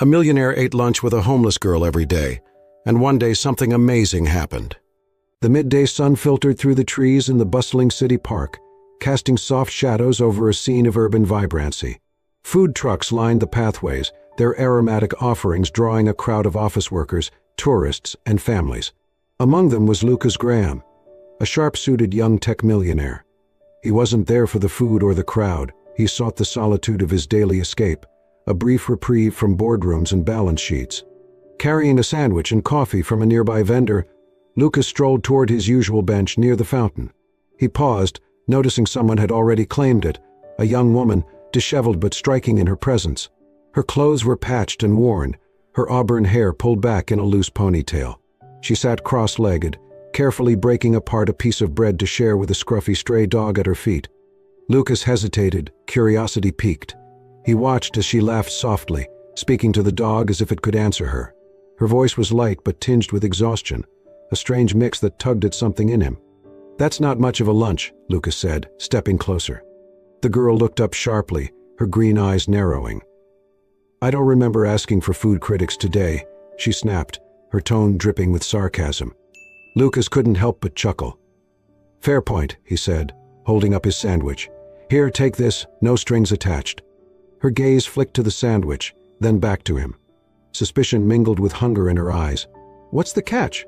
A millionaire ate lunch with a homeless girl every day, and one day something amazing happened. The midday sun filtered through the trees in the bustling city park, casting soft shadows over a scene of urban vibrancy. Food trucks lined the pathways, their aromatic offerings drawing a crowd of office workers, tourists, and families. Among them was Lucas Graham, a sharp-suited young tech millionaire. He wasn't there for the food or the crowd. He sought the solitude of his daily escape, a brief reprieve from boardrooms and balance sheets. Carrying a sandwich and coffee from a nearby vendor, Lucas strolled toward his usual bench near the fountain. He paused, noticing someone had already claimed it, a young woman, disheveled but striking in her presence. Her clothes were patched and worn, her auburn hair pulled back in a loose ponytail. She sat cross-legged, carefully breaking apart a piece of bread to share with a scruffy stray dog at her feet. Lucas hesitated, curiosity piqued. He watched as she laughed softly, speaking to the dog as if it could answer her. Her voice was light but tinged with exhaustion, a strange mix that tugged at something in him. "That's not much of a lunch," Lucas said, stepping closer. The girl looked up sharply, her green eyes narrowing. "I don't remember asking for food critics today," she snapped, her tone dripping with sarcasm. Lucas couldn't help but chuckle. "Fair point," he said, holding up his sandwich. "Here, take this, no strings attached." Her gaze flicked to the sandwich, then back to him. Suspicion mingled with hunger in her eyes. "What's the catch?"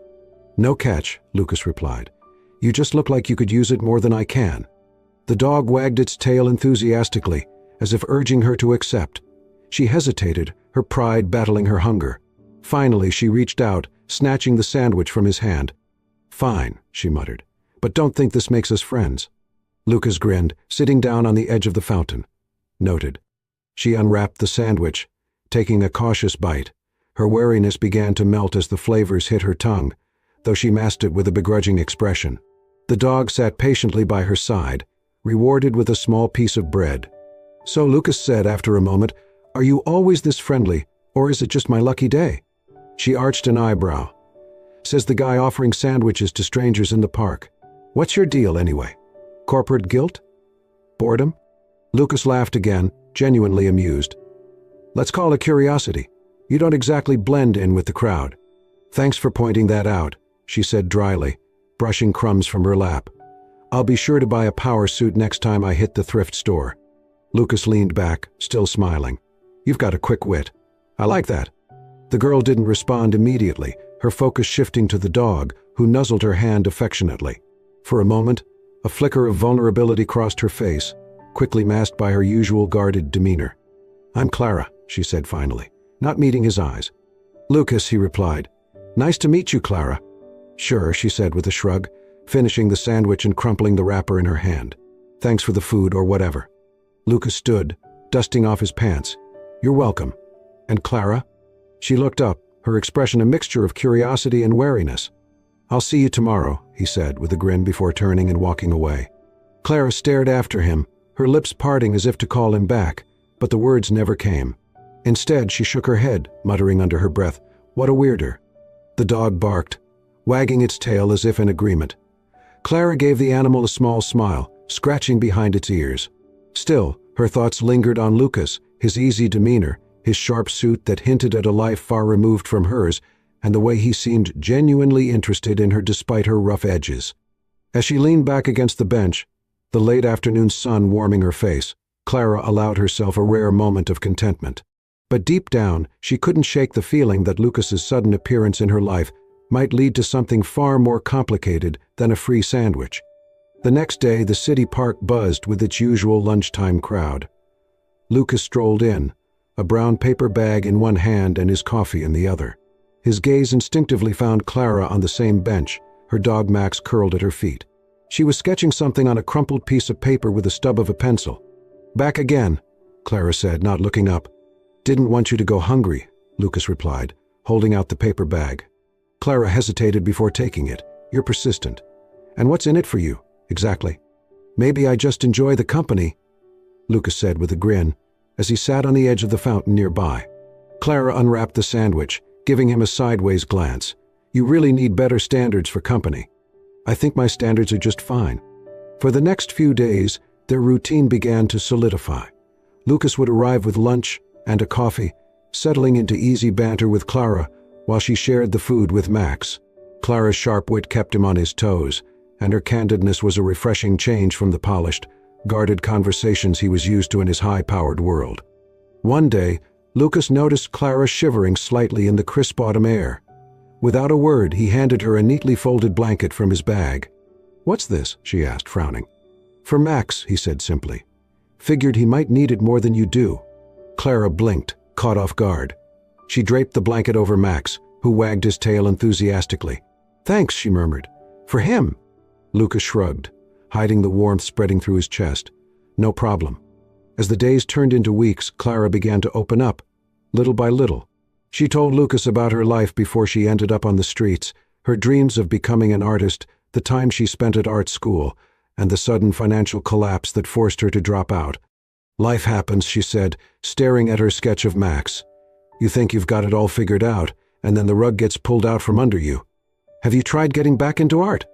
"No catch," Lucas replied. "You just look like you could use it more than I can." The dog wagged its tail enthusiastically, as if urging her to accept. She hesitated, her pride battling her hunger. Finally, she reached out, snatching the sandwich from his hand. "Fine," she muttered, "but don't think this makes us friends." Lucas grinned, sitting down on the edge of the fountain. "Noted." She unwrapped the sandwich, taking a cautious bite. Her wariness began to melt as the flavors hit her tongue, though she masked it with a begrudging expression. The dog sat patiently by her side, rewarded with a small piece of bread. "So," Lucas said after a moment, "are you always this friendly, or is it just my lucky day?" She arched an eyebrow. "Says the guy offering sandwiches to strangers in the park. What's your deal, anyway? Corporate guilt? Boredom?" Lucas laughed again, genuinely amused. "Let's call it curiosity. You don't exactly blend in with the crowd." "Thanks for pointing that out," she said dryly, brushing crumbs from her lap. "I'll be sure to buy a power suit next time I hit the thrift store." Lucas leaned back, still smiling. "You've got a quick wit. I like that." The girl didn't respond immediately, her focus shifting to the dog, who nuzzled her hand affectionately. For a moment, a flicker of vulnerability crossed her face, quickly masked by her usual guarded demeanor. "I'm Clara," she said finally, not meeting his eyes. "Lucas," he replied. "Nice to meet you, Clara." "Sure," she said with a shrug, finishing the sandwich and crumpling the wrapper in her hand. "Thanks for the food or whatever." Lucas stood, dusting off his pants. "You're welcome." "And Clara?" She looked up, her expression a mixture of curiosity and wariness. "I'll see you tomorrow," he said with a grin before turning and walking away. Clara stared after him, her lips parting as if to call him back, but the words never came. Instead, she shook her head, muttering under her breath, "What a weirder." The dog barked, wagging its tail as if in agreement. Clara gave the animal a small smile, scratching behind its ears. Still, her thoughts lingered on Lucas, his easy demeanor, his sharp suit that hinted at a life far removed from hers, and the way he seemed genuinely interested in her despite her rough edges. As she leaned back against the bench, the late afternoon sun warming her face, Clara allowed herself a rare moment of contentment. But deep down, she couldn't shake the feeling that Lucas's sudden appearance in her life might lead to something far more complicated than a free sandwich. The next day, the city park buzzed with its usual lunchtime crowd. Lucas strolled in, a brown paper bag in one hand and his coffee in the other. His gaze instinctively found Clara on the same bench, her dog Max curled at her feet. She was sketching something on a crumpled piece of paper with the stub of a pencil. "Back again," Clara said, not looking up. "Didn't want you to go hungry," Lucas replied, holding out the paper bag. Clara hesitated before taking it. "You're persistent. And what's in it for you, exactly?" "Maybe I just enjoy the company," Lucas said with a grin, as he sat on the edge of the fountain nearby. Clara unwrapped the sandwich, giving him a sideways glance. "You really need better standards for company." "I think my standards are just fine." For the next few days, their routine began to solidify. Lucas would arrive with lunch and a coffee, settling into easy banter with Clara while she shared the food with Max. Clara's sharp wit kept him on his toes, and her candidness was a refreshing change from the polished, guarded conversations he was used to in his high-powered world. One day, Lucas noticed Clara shivering slightly in the crisp autumn air. Without a word, he handed her a neatly folded blanket from his bag. "What's this?" she asked, frowning. "For Max," he said simply. "Figured he might need it more than you do." Clara blinked, caught off guard. She draped the blanket over Max, who wagged his tail enthusiastically. "Thanks," she murmured. "For him." Lucas shrugged, hiding the warmth spreading through his chest. "No problem." As the days turned into weeks, Clara began to open up, little by little. She told Lucas about her life before she ended up on the streets, her dreams of becoming an artist, the time she spent at art school, and the sudden financial collapse that forced her to drop out. "Life happens," she said, staring at her sketch of Max. "You think you've got it all figured out, and then the rug gets pulled out from under you. Have you tried getting back into art?"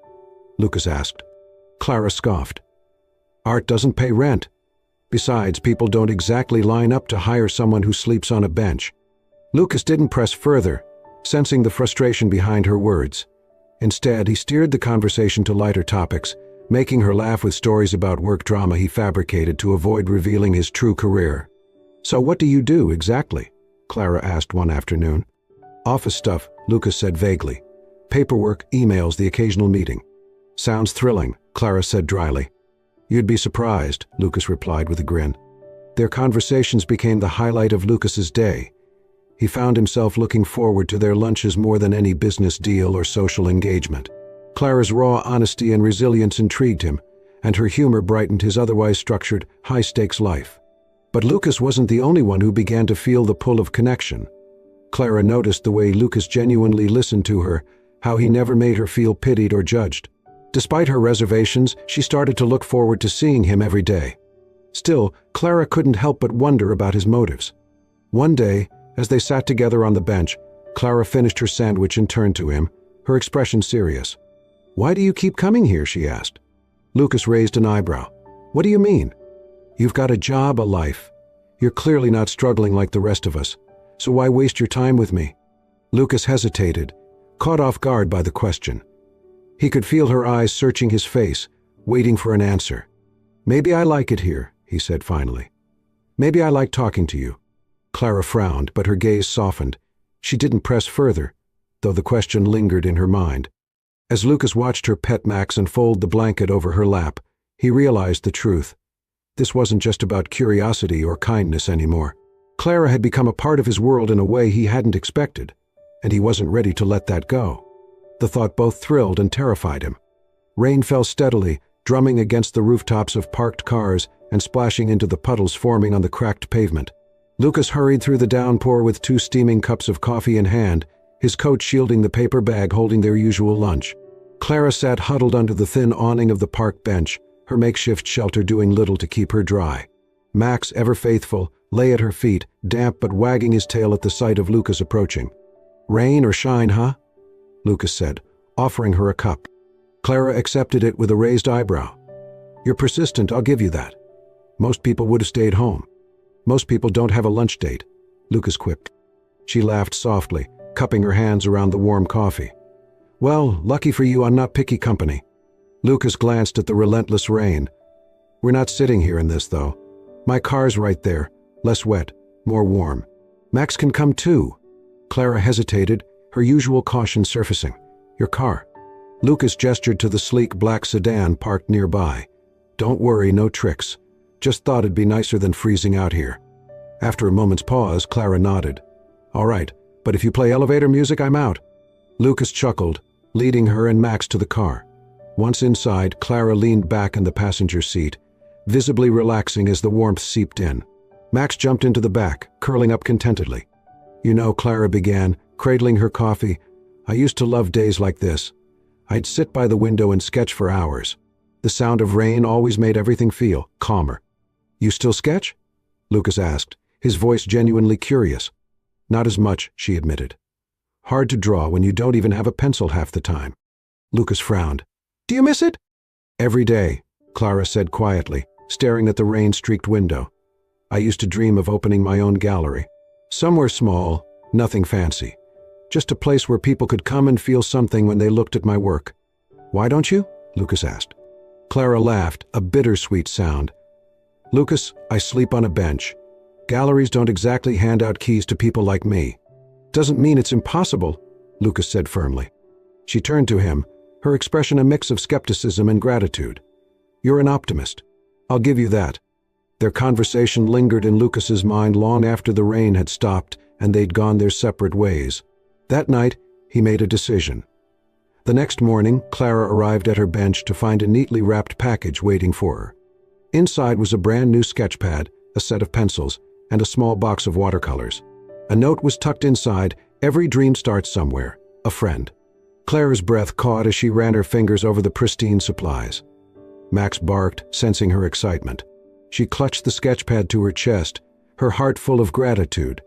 Lucas asked. Clara scoffed. "Art doesn't pay rent. Besides, people don't exactly line up to hire someone who sleeps on a bench." Lucas didn't press further, sensing the frustration behind her words. Instead, he steered the conversation to lighter topics, making her laugh with stories about work drama he fabricated to avoid revealing his true career. "So what do you do, exactly?" Clara asked one afternoon. "Office stuff," Lucas said vaguely. "Paperwork, emails, the occasional meeting." "Sounds thrilling," Clara said dryly. "You'd be surprised," Lucas replied with a grin. Their conversations became the highlight of Lucas's day. He found himself looking forward to their lunches more than any business deal or social engagement. Clara's raw honesty and resilience intrigued him, and her humor brightened his otherwise structured, high-stakes life. But Lucas wasn't the only one who began to feel the pull of connection. Clara noticed the way Lucas genuinely listened to her, how he never made her feel pitied or judged. Despite her reservations, she started to look forward to seeing him every day. Still, Clara couldn't help but wonder about his motives. One day, as they sat together on the bench, Clara finished her sandwich and turned to him, her expression serious. "Why do you keep coming here?" she asked. Lucas raised an eyebrow. "What do you mean?" "You've got a job, a life. You're clearly not struggling like the rest of us, so why waste your time with me?" Lucas hesitated, caught off guard by the question. He could feel her eyes searching his face, waiting for an answer. "Maybe I like it here," he said finally. "Maybe I like talking to you." Clara frowned, but her gaze softened. She didn't press further, though the question lingered in her mind. As Lucas watched her pet Max unfold the blanket over her lap, he realized the truth. This wasn't just about curiosity or kindness anymore. Clara had become a part of his world in a way he hadn't expected, and he wasn't ready to let that go. The thought both thrilled and terrified him. Rain fell steadily, drumming against the rooftops of parked cars and splashing into the puddles forming on the cracked pavement. Lucas hurried through the downpour with 2 steaming cups of coffee in hand, his coat shielding the paper bag holding their usual lunch. Clara sat huddled under the thin awning of the park bench, her makeshift shelter doing little to keep her dry. Max, ever faithful, lay at her feet, damp but wagging his tail at the sight of Lucas approaching. "Rain or shine, huh?" Lucas said, offering her a cup. Clara accepted it with a raised eyebrow. "You're persistent, I'll give you that. Most people would have stayed home. Most people don't have a lunch date," Lucas quipped. She laughed softly, cupping her hands around the warm coffee. "Well, lucky for you I'm not picky company." Lucas glanced at the relentless rain. "We're not sitting here in this, though. My car's right there, less wet, more warm. Max can come too." Clara hesitated, her usual caution surfacing. "Your car." Lucas gestured to the sleek black sedan parked nearby. "Don't worry, no tricks. Just thought it'd be nicer than freezing out here." After a moment's pause, Clara nodded. "All right, but if you play elevator music, I'm out." Lucas chuckled, leading her and Max to the car. Once inside, Clara leaned back in the passenger seat, visibly relaxing as the warmth seeped in. Max jumped into the back, curling up contentedly. "You know," Clara began, cradling her coffee, "I used to love days like this. I'd sit by the window and sketch for hours. The sound of rain always made everything feel calmer." "You still sketch?" Lucas asked, his voice genuinely curious. "Not as much," she admitted. "Hard to draw when you don't even have a pencil half the time." Lucas frowned. "Do you miss it?" "Every day," Clara said quietly, staring at the rain-streaked window. "I used to dream of opening my own gallery." Somewhere small, nothing fancy. Just a place where people could come and feel something when they looked at my work. Why don't you? Lucas asked. Clara laughed, a bittersweet sound. Lucas, I sleep on a bench. Galleries don't exactly hand out keys to people like me. Doesn't mean it's impossible, Lucas said firmly. She turned to him, her expression a mix of skepticism and gratitude. You're an optimist. I'll give you that. Their conversation lingered in Lucas's mind long after the rain had stopped and they'd gone their separate ways. That night, he made a decision. The next morning, Clara arrived at her bench to find a neatly wrapped package waiting for her. Inside was a brand new sketch pad, a set of pencils, and a small box of watercolors. A note was tucked inside. Every dream starts somewhere. A friend. Clara's breath caught as she ran her fingers over the pristine supplies. Max barked, sensing her excitement. She clutched the sketchpad to her chest, her heart full of gratitude.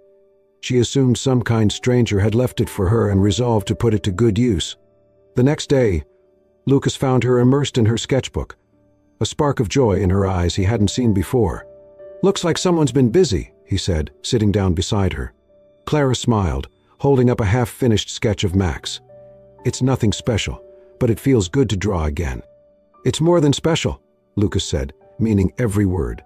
She assumed some kind stranger had left it for her and resolved to put it to good use. The next day, Lucas found her immersed in her sketchbook, a spark of joy in her eyes he hadn't seen before. Looks like someone's been busy, he said, sitting down beside her. Clara smiled, holding up a half-finished sketch of Max. It's nothing special, but it feels good to draw again. It's more than special, Lucas said, meaning every word.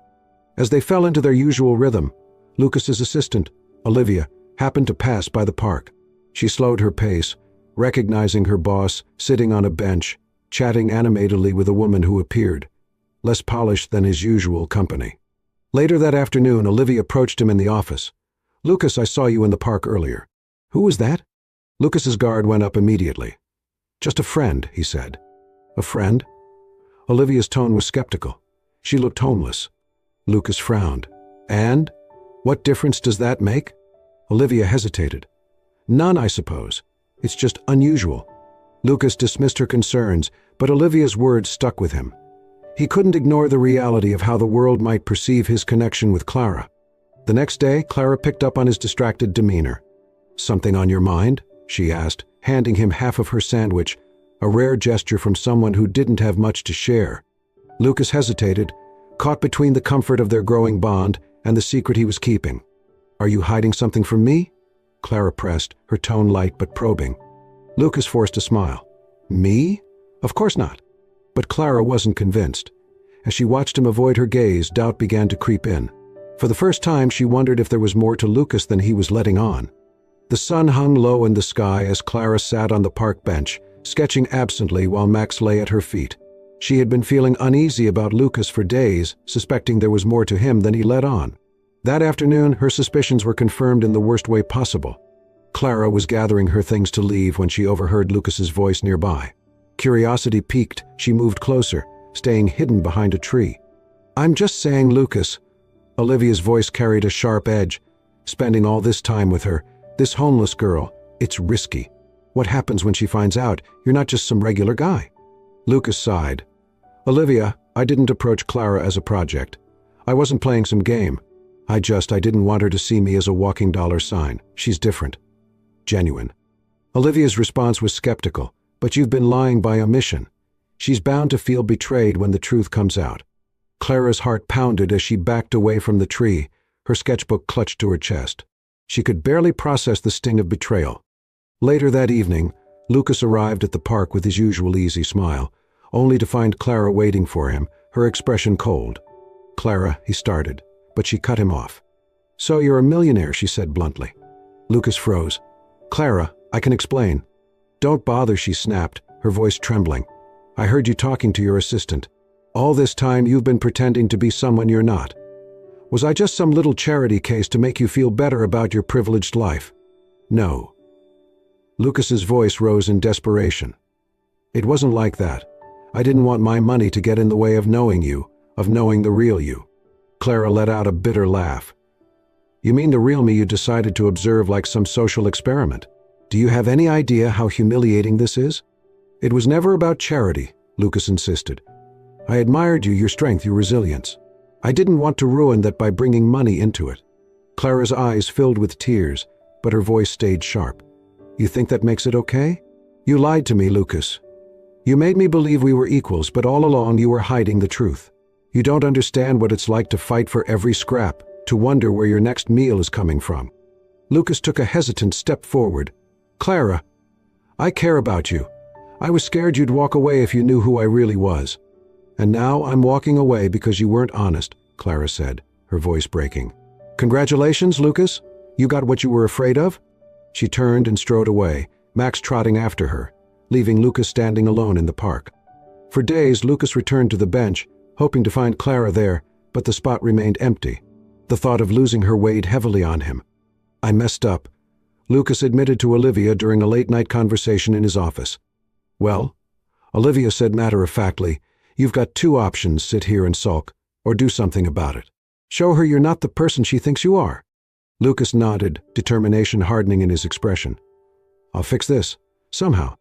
As they fell into their usual rhythm, Lucas's assistant, Olivia, happened to pass by the park. She slowed her pace, recognizing her boss sitting on a bench, chatting animatedly with a woman who appeared, less polished than his usual company. Later that afternoon, Olivia approached him in the office. Lucas, I saw you in the park earlier. Who was that? Lucas's guard went up immediately. Just a friend, he said. A friend? Olivia's tone was skeptical. She looked homeless. Lucas frowned. And? What difference does that make? Olivia hesitated. None, I suppose. It's just unusual. Lucas dismissed her concerns, but Olivia's words stuck with him. He couldn't ignore the reality of how the world might perceive his connection with Clara. The next day, Clara picked up on his distracted demeanor. Something on your mind? She asked, handing him half of her sandwich, a rare gesture from someone who didn't have much to share. Lucas hesitated, caught between the comfort of their growing bond and the secret he was keeping. Are you hiding something from me? Clara pressed, her tone light but probing. Lucas forced a smile. Me? Of course not. But Clara wasn't convinced. As she watched him avoid her gaze, doubt began to creep in. For the first time, she wondered if there was more to Lucas than he was letting on. The sun hung low in the sky as Clara sat on the park bench, sketching absently while Max lay at her feet. She had been feeling uneasy about Lucas for days, suspecting there was more to him than he let on. That afternoon, her suspicions were confirmed in the worst way possible. Clara was gathering her things to leave when she overheard Lucas's voice nearby. Curiosity piqued, she moved closer, staying hidden behind a tree. I'm just saying, Lucas. Olivia's voice carried a sharp edge. Spending all this time with her, this homeless girl, it's risky. What happens when she finds out you're not just some regular guy? Lucas sighed. Olivia, I didn't approach Clara as a project. I wasn't playing some game. I didn't want her to see me as a walking dollar sign. She's different. Genuine. Olivia's response was skeptical. But you've been lying by omission. She's bound to feel betrayed when the truth comes out. Clara's heart pounded as she backed away from the tree, her sketchbook clutched to her chest. She could barely process the sting of betrayal. Later that evening, Lucas arrived at the park with his usual easy smile, only to find Clara waiting for him, her expression cold. Clara, he started, but she cut him off. So you're a millionaire, she said bluntly. Lucas froze. Clara, I can explain. Don't bother, she snapped, her voice trembling. I heard you talking to your assistant. All this time you've been pretending to be someone you're not. Was I just some little charity case to make you feel better about your privileged life? No. Lucas's voice rose in desperation. It wasn't like that. I didn't want my money to get in the way of knowing you, of knowing the real you. Clara let out a bitter laugh. You mean the real me you decided to observe like some social experiment? Do you have any idea how humiliating this is? It was never about charity, Lucas insisted. I admired you, your strength, your resilience. I didn't want to ruin that by bringing money into it. Clara's eyes filled with tears, but her voice stayed sharp. You think that makes it okay? You lied to me, Lucas. You made me believe we were equals, but all along you were hiding the truth. You don't understand what it's like to fight for every scrap, to wonder where your next meal is coming from. Lucas took a hesitant step forward. "Clara, I care about you. I was scared you'd walk away if you knew who I really was. And now I'm walking away because you weren't honest," Clara said, her voice breaking. "Congratulations, Lucas. You got what you were afraid of?" She turned and strode away, Max trotting after her, leaving Lucas standing alone in the park. For days, Lucas returned to the bench, hoping to find Clara there, but the spot remained empty. The thought of losing her weighed heavily on him. "I messed up," Lucas admitted to Olivia during a late-night conversation in his office. "Well," Olivia said matter-of-factly, "you've got two options: sit here and sulk, or do something about it. Show her you're not the person she thinks you are." Lucas nodded, determination hardening in his expression. "I'll fix this, somehow."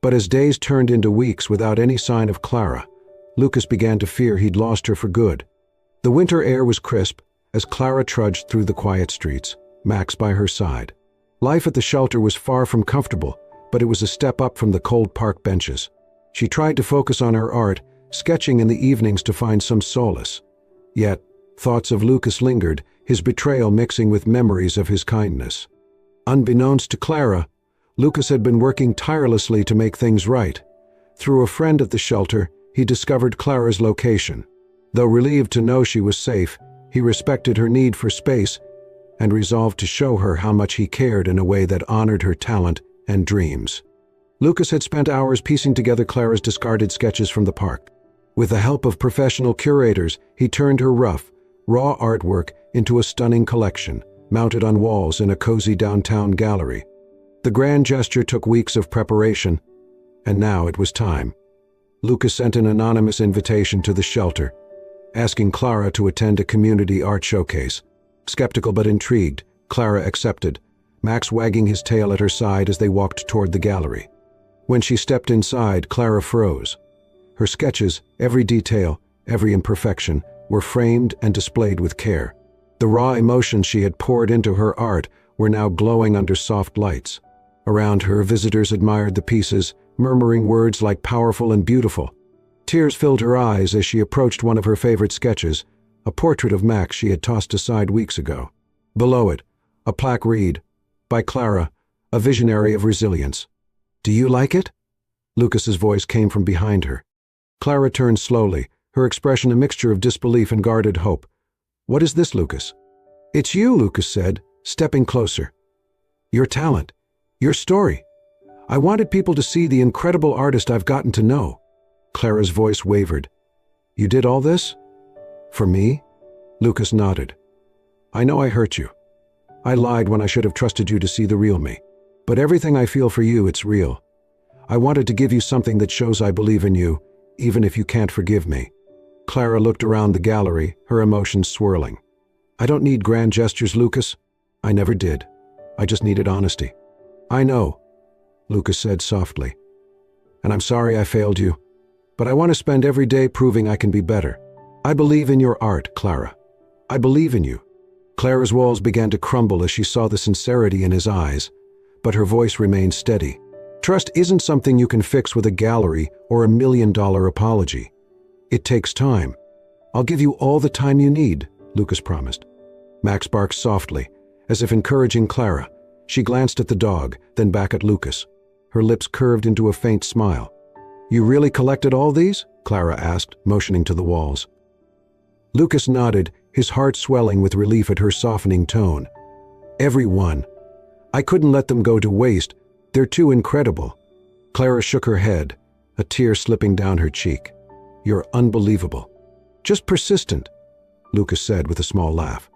But as days turned into weeks without any sign of Clara, Lucas began to fear he'd lost her for good. The winter air was crisp as Clara trudged through the quiet streets, Max by her side. Life at the shelter was far from comfortable, but it was a step up from the cold park benches. She tried to focus on her art, sketching in the evenings to find some solace. Yet, thoughts of Lucas lingered, his betrayal mixing with memories of his kindness. Unbeknownst to Clara, Lucas had been working tirelessly to make things right. Through a friend at the shelter, he discovered Clara's location. Though relieved to know she was safe, he respected her need for space and resolved to show her how much he cared in a way that honored her talent and dreams. Lucas had spent hours piecing together Clara's discarded sketches from the park. With the help of professional curators, he turned her rough, raw artwork into a stunning collection, mounted on walls in a cozy downtown gallery. The grand gesture took weeks of preparation, and now it was time. Lucas sent an anonymous invitation to the shelter, asking Clara to attend a community art showcase. Skeptical but intrigued, Clara accepted, Max wagging his tail at her side as they walked toward the gallery. When she stepped inside, Clara froze. Her sketches, every detail, every imperfection, were framed and displayed with care. The raw emotions she had poured into her art were now glowing under soft lights. Around her, visitors admired the pieces, murmuring words like powerful and beautiful. Tears filled her eyes as she approached one of her favorite sketches, a portrait of Max she had tossed aside weeks ago. Below it, a plaque read, "By Clara, a visionary of resilience." "Do you like it?" Lucas's voice came from behind her. Clara turned slowly, her expression a mixture of disbelief and guarded hope. "What is this, Lucas?" "It's you," Lucas said, stepping closer. "Your talent. Your story. I wanted people to see the incredible artist I've gotten to know." Clara's voice wavered. "You did all this? For me?" Lucas nodded. "I know I hurt you. I lied when I should have trusted you to see the real me. But everything I feel for you, it's real. I wanted to give you something that shows I believe in you, even if you can't forgive me." Clara looked around the gallery, her emotions swirling. "I don't need grand gestures, Lucas. I never did. I just needed honesty." "I know," Lucas said softly. "And I'm sorry I failed you. But I want to spend every day proving I can be better. I believe in your art, Clara. I believe in you." Clara's walls began to crumble as she saw the sincerity in his eyes, but her voice remained steady. "Trust isn't something you can fix with a gallery or $1 million apology. It takes time. I'll give you all the time you need," Lucas promised. Max barked softly, as if encouraging Clara. She glanced at the dog, then back at Lucas. Her lips curved into a faint smile. "You really collected all these?" Clara asked, motioning to the walls. Lucas nodded, his heart swelling with relief at her softening tone. "Every one. I couldn't let them go to waste. They're too incredible." Clara shook her head, a tear slipping down her cheek. "You're unbelievable. Just persistent," Lucas said with a small laugh.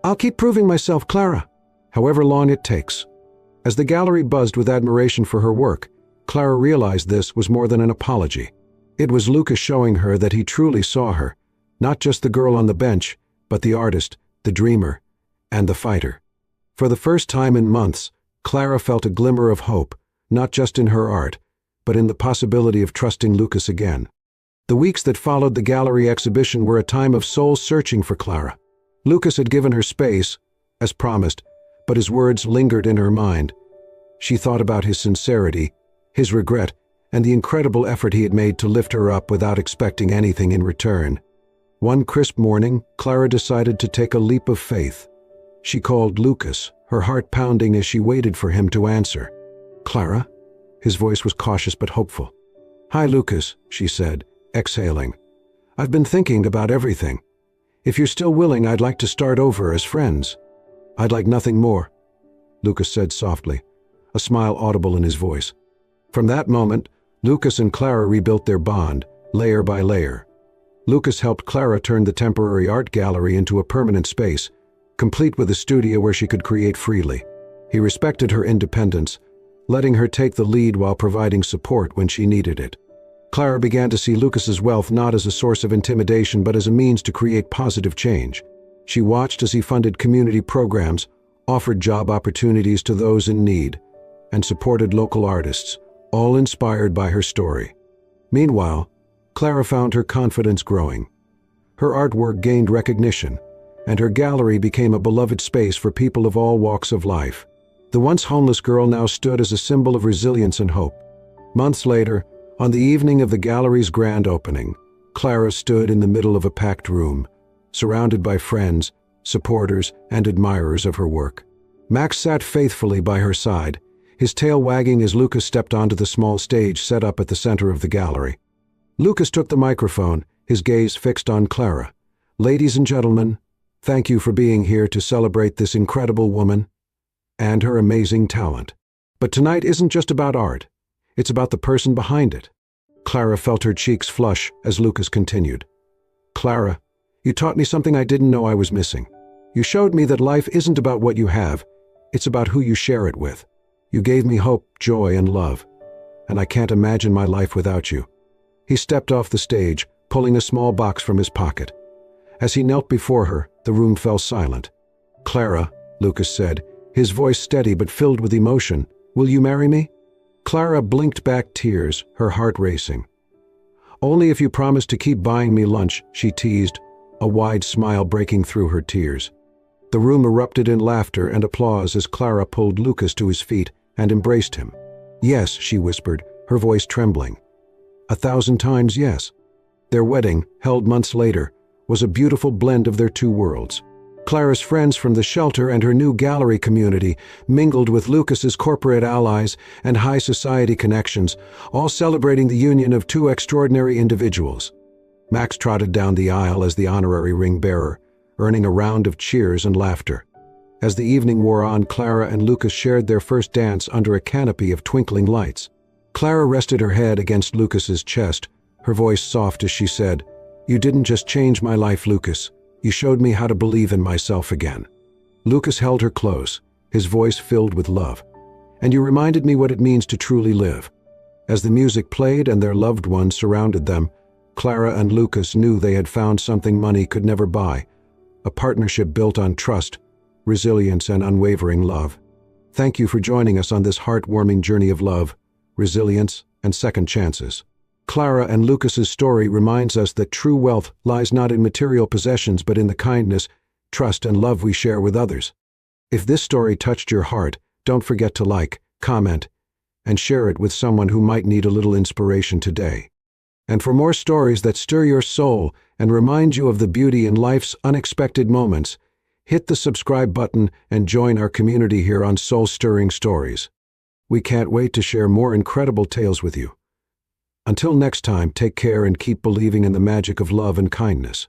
"I'll keep proving myself, Clara, however long it takes." As the gallery buzzed with admiration for her work, Clara realized this was more than an apology. It was Lucas showing her that he truly saw her, not just the girl on the bench, but the artist, the dreamer, and the fighter. For the first time in months, Clara felt a glimmer of hope, not just in her art, but in the possibility of trusting Lucas again. The weeks that followed the gallery exhibition were a time of soul-searching for Clara. Lucas had given her space, as promised, but his words lingered in her mind. She thought about his sincerity, his regret, and the incredible effort he had made to lift her up without expecting anything in return. One crisp morning, Clara decided to take a leap of faith. She called Lucas, her heart pounding as she waited for him to answer. "Clara?" His voice was cautious but hopeful. "Hi, Lucas," she said, exhaling. "I've been thinking about everything. If you're still willing, I'd like to start over as friends." "I'd like nothing more," Lucas said softly, a smile audible in his voice. From that moment, Lucas and Clara rebuilt their bond, layer by layer. Lucas helped Clara turn the temporary art gallery into a permanent space, complete with a studio where she could create freely. He respected her independence, letting her take the lead while providing support when she needed it. Clara began to see Lucas's wealth not as a source of intimidation but as a means to create positive change. She watched as he funded community programs, offered job opportunities to those in need, and supported local artists, all inspired by her story. Meanwhile, Clara found her confidence growing. Her artwork gained recognition, and her gallery became a beloved space for people of all walks of life. The once homeless girl now stood as a symbol of resilience and hope. Months later, on the evening of the gallery's grand opening, Clara stood in the middle of a packed room, surrounded by friends, supporters, and admirers of her work. Max sat faithfully by her side, his tail wagging as Lucas stepped onto the small stage set up at the center of the gallery. Lucas took the microphone, his gaze fixed on Clara. "Ladies and gentlemen, thank you for being here to celebrate this incredible woman and her amazing talent. But tonight isn't just about art. It's about the person behind it." Clara felt her cheeks flush as Lucas continued. "Clara, you taught me something I didn't know I was missing. You showed me that life isn't about what you have, it's about who you share it with. You gave me hope, joy, and love, and I can't imagine my life without you." He stepped off the stage, pulling a small box from his pocket. As he knelt before her, the room fell silent. "Clara," Lucas said, his voice steady but filled with emotion, "will you marry me?" Clara blinked back tears, her heart racing. "Only if you promise to keep buying me lunch," she teased, a wide smile breaking through her tears. The room erupted in laughter and applause as Clara pulled Lucas to his feet and embraced him. "Yes," she whispered, her voice trembling. 1,000 times yes. Their wedding, held months later, was a beautiful blend of their two worlds. Clara's friends from the shelter and her new gallery community mingled with Lucas's corporate allies and high society connections, all celebrating the union of two extraordinary individuals. Max trotted down the aisle as the honorary ring bearer, earning a round of cheers and laughter. As the evening wore on, Clara and Lucas shared their first dance under a canopy of twinkling lights. Clara rested her head against Lucas's chest, her voice soft as she said, "You didn't just change my life, Lucas. You showed me how to believe in myself again." Lucas held her close, his voice filled with love. "And you reminded me what it means to truly live." As the music played and their loved ones surrounded them, Clara and Lucas knew they had found something money could never buy, a partnership built on trust, resilience, and unwavering love. Thank you for joining us on this heartwarming journey of love, resilience, and second chances. Clara and Lucas's story reminds us that true wealth lies not in material possessions but in the kindness, trust, and love we share with others. If this story touched your heart, don't forget to like, comment, and share it with someone who might need a little inspiration today. And for more stories that stir your soul and remind you of the beauty in life's unexpected moments, hit the subscribe button and join our community here on Soul-Stirring Stories. We can't wait to share more incredible tales with you. Until next time, take care and keep believing in the magic of love and kindness.